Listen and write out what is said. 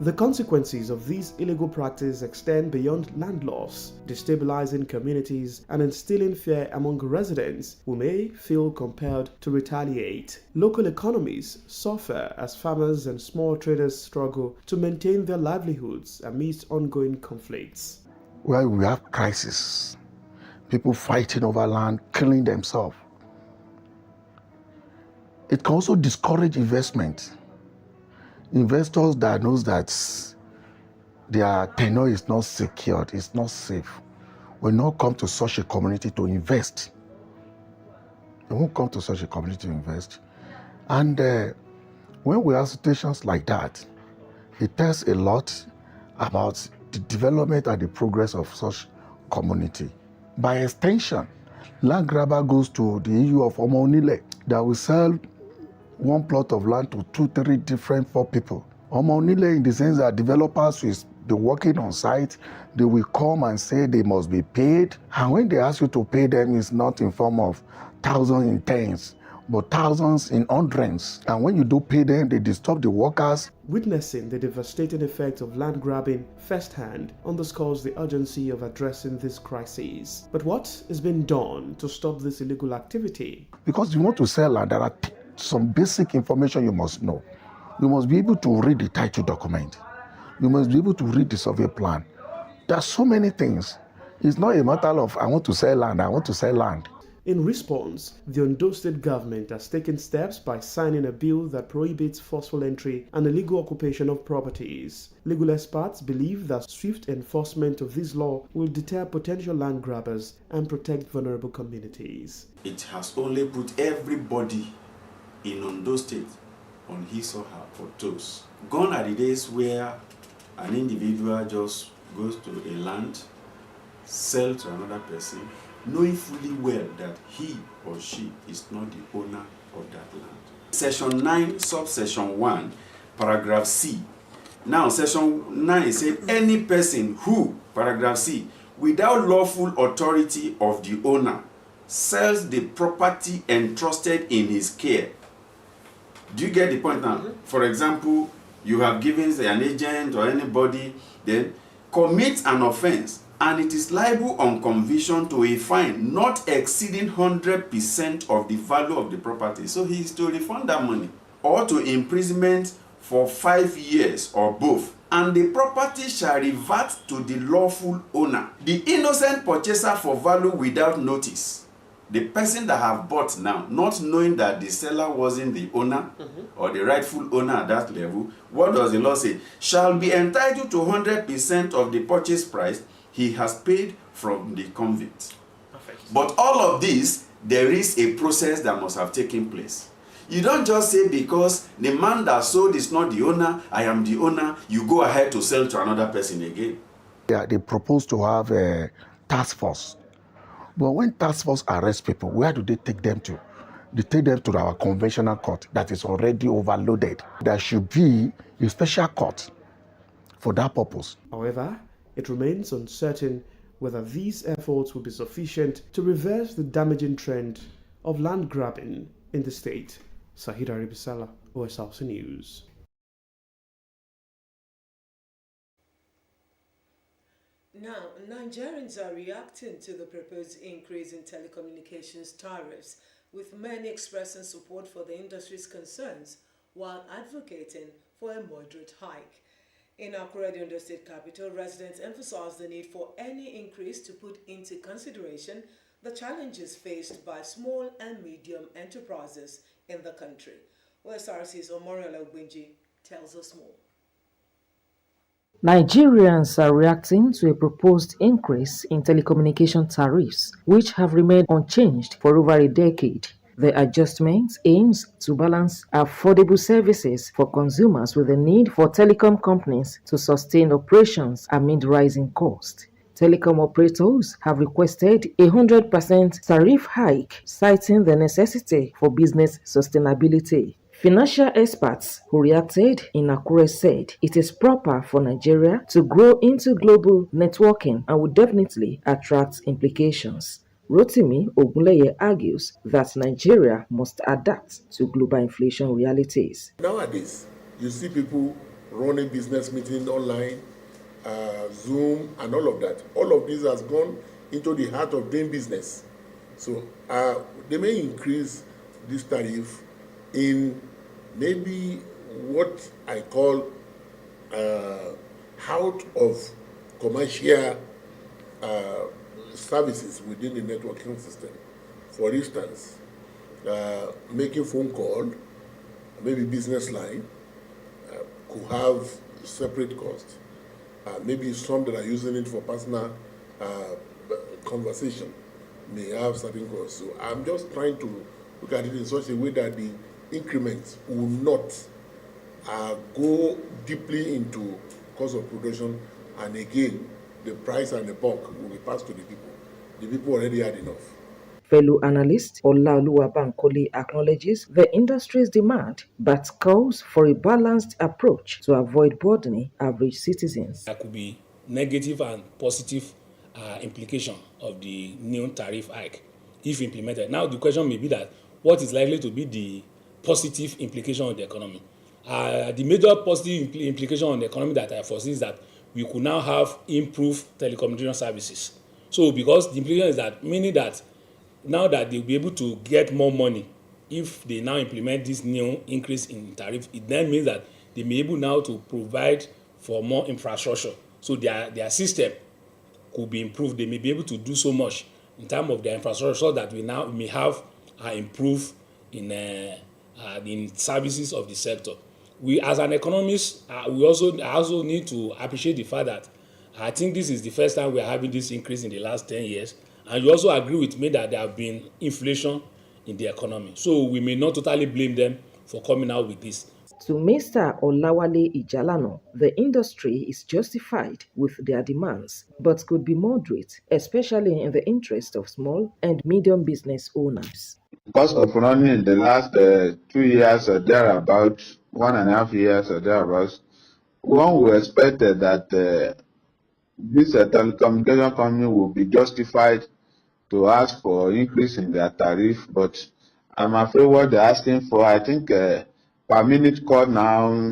The consequences of these illegal practices extend beyond land loss, destabilizing communities and instilling fear among residents who may feel compelled to retaliate. Local economies suffer as farmers and small traders struggle to maintain their livelihoods amidst ongoing conflicts. Where we have crisis, people fighting over land, killing themselves. It can also discourage investment. Investors that knows that their tenure is not secured, it's not safe, will not come to such a community to invest. They won't come to such a community to invest. And when we have situations like that, it tells a lot about the development and the progress of such community. By extension, land grabber goes to the issue of Omonile that will sell one plot of land to 2, 3 different 4 people. Omonile in the sense that developers will be working on site, they will come and say they must be paid. And when they ask you to pay them, it's not in form of thousands in tens, but thousands in hundreds. And when you do pay them, they disturb the workers. Witnessing the devastating effects of land grabbing firsthand underscores the urgency of addressing this crisis. But what is being done to stop this illegal activity? Because you want to sell land, there are some basic information you must know. You must be able to read the title document. You must be able to read the survey plan. There are so many things. It's not a matter of I want to sell land, I want to sell land. In response, the Ondo State government has taken steps by signing a bill that prohibits forceful entry and illegal occupation of properties. Legal experts believe that swift enforcement of this law will deter potential land grabbers and protect vulnerable communities. It has only put everybody in Ondo State on his or her toes. Gone are the days where an individual just goes to a land, sell to another person, knowing fully well that he or she is not the owner of that land. Section 9, subsection 1, paragraph C. Now, section 9 says any person who, paragraph C, without lawful authority of the owner, sells the property entrusted in his care. Do you get the point now? For example, you have given an agent or anybody, then commits an offense, and it is liable on conviction to a fine not exceeding 100% of the value of the property. So he is to refund that money, or to imprisonment for 5 years or both, and the property shall revert to the lawful owner. The innocent purchaser for value without notice, the person that have bought now, not knowing that the seller wasn't the owner or the rightful owner at that level, what does the law say? Shall be entitled to 100% of the purchase price he has paid from the convict. Perfect. But all of this, there is a process that must have taken place. You don't just say because the man that sold is not the owner, I am the owner, you go ahead to sell to another person again. Yeah, they propose to have a task force. But when task force arrest people, where do they take them to? They take them to our conventional court that is already overloaded. There should be a special court for that purpose. However, it remains uncertain whether these efforts will be sufficient to reverse the damaging trend of land grabbing in the state. Sahid Aribisala, Osrc News. Now, Nigerians are reacting to the proposed increase in telecommunications tariffs, with many expressing support for the industry's concerns while advocating for a moderate hike. In Akure, the Ondo State capital, residents emphasized the need for any increase to put into consideration the challenges faced by small and medium enterprises in the country. Osrc's Omoriola Ogbinji tells us more. Nigerians are reacting to a proposed increase in telecommunication tariffs, which have remained unchanged for over a decade. The adjustment aims to balance affordable services for consumers with the need for telecom companies to sustain operations amid rising costs. Telecom operators have requested a 100% tariff hike, citing the necessity for business sustainability. Financial experts who reacted in Akure said it is proper for Nigeria to grow into global networking and would definitely attract implications. Rotimi Ogunleye argues that Nigeria must adapt to global inflation realities. Nowadays, you see people run a business meeting online, Zoom, and all of that. All of this has gone into the heart of doing business. So they may increase this tariff in maybe what I call out of commercial services within the networking system. For instance, making phone call, maybe business line, could have separate costs. Maybe some that are using it for personal conversation may have certain costs. So I'm just trying to look at it in such a way that the increments will not go deeply into cost of production, and again, the price and the bulk will be passed to the people. The people already had enough. Fellow analyst Olaoluwa Bankole acknowledges the industry's demand but calls for a balanced approach to avoid burdening average citizens. There could be negative and positive implication of the new tariff hike if implemented. Now the question may be that what is likely to be the positive implication on the economy? The major positive implication on the economy that I foresee is that we could now have improved telecommunication services. So because the implication is that, meaning that now that they'll be able to get more money if they now implement this new increase in tariff, it then means that they may be able now to provide for more infrastructure. So their system could be improved. They may be able to do so much in terms of their infrastructure so that we now may have improve in services of the sector. We as an economist, we also need to appreciate the fact that I think this is the first time we are having this increase in the last 10 years. And you also agree with me that there have been inflation in the economy. So we may not totally blame them for coming out with this. To Mr. Olawale Ijalano, the industry is justified with their demands, but could be moderate, especially in the interest of small and medium business owners. Cost of running in the last 2 years or thereabout, 1.5 years or thereabouts, one would expect that this telecommunication company will be justified to ask for increase in their tariff, but I'm afraid what they're asking for, I think per minute call now